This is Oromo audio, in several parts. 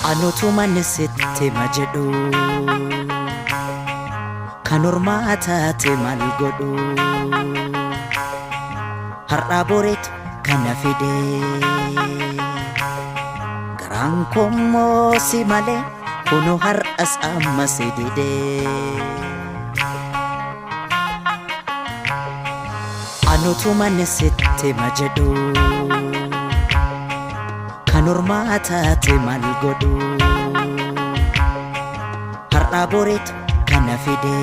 Anutu manisitti majedhu kan ormaa taate maal godhu har'a boreetu kana fide garaan kommoo si malee kunu har'as amma si dide anutu manisitti majedhu kan ormaa taate maal godhu har'a boreetu kana fide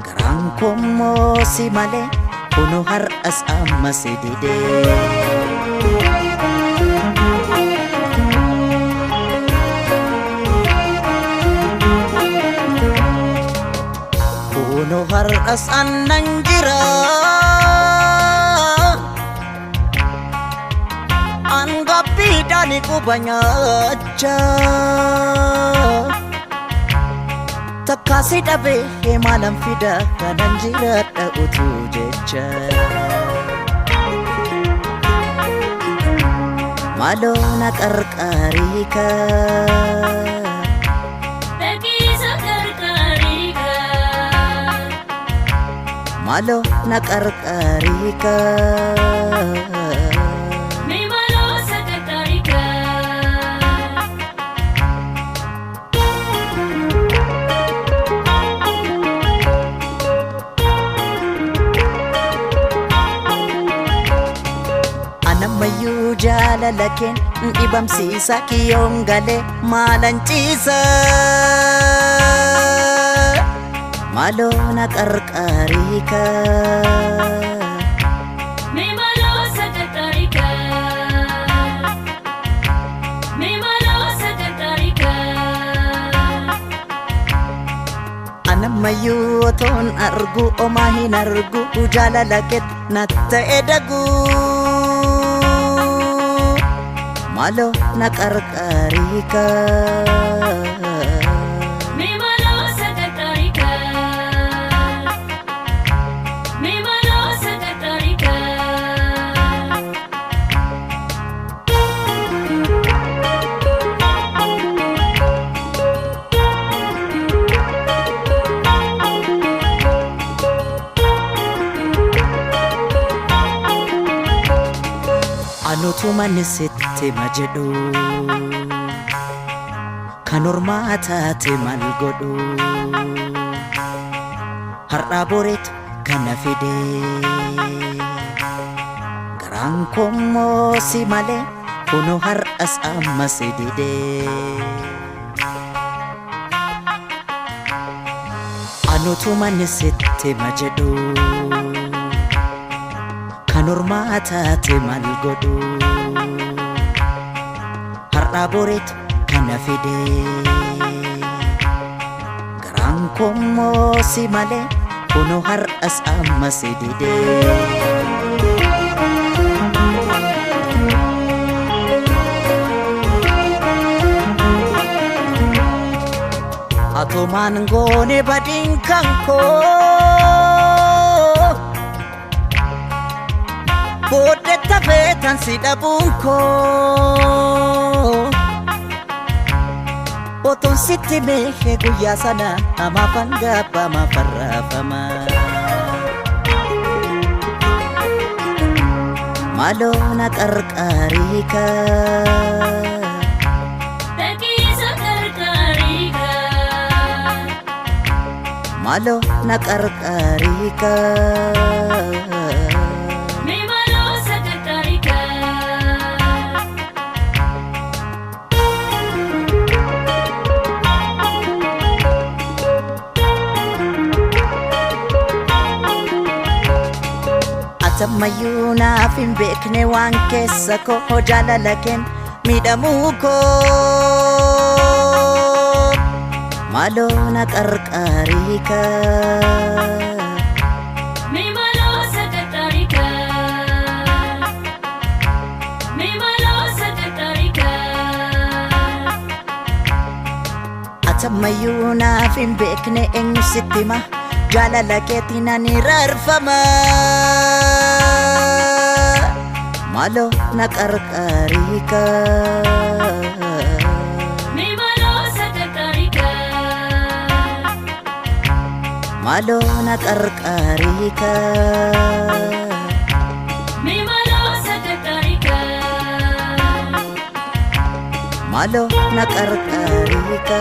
garaan kommoo si malee kunu har'as amma si dide kunu har'as annan jira Angapidani kubanyacha Takasi dabe malam fida kanan jiradha utu jecha Malo na qarqarika Beekisa qarqarika Malo na qarqarika Namayyuu jaalala keen dhibamsiisa kiyyoon galee maalan ciisa maaloo na qarqarika mee maaloo sa qarqarika mee maaloo sa qarqarika Namayyuu otoon argu omaa hin argu jaalala keet na ta'e daguu Malo na qarqarika Mee maaloo sa qarqarika Mee maaloo sa qarqarika Anutu manisitti majedhu kan ormaa taate maal godhu har'a boreetu kana fide garaan kommoo si malee kunu har'as amma si dide Anutu manisitti majedhu kan ormaa taate maal godhu har'a boreetu kana fide garaan kommoo si malee kunu har'as amma si dide Atumaan goone badiin kan koo Bode tafetan si dhabuun koo Oton sitti meeqee guyyaa sana amaafan gabbama farraafama Maaloo na qarqarika Beekisa qarqarika Maaloo na qarqarika Namayyuu naaf hin beekne waan keessa koo jaalala keen miidhamuu koo maaloo na qarqarika Mee maaloo sa qarqarika Mee maaloo sa qarqarika Tamayyuu naaf hin beekne eenyu sitti hima jaalala keetiin ani rarfama maaloo na qarqariika maaloo na qarqariika maaloo na qarqariika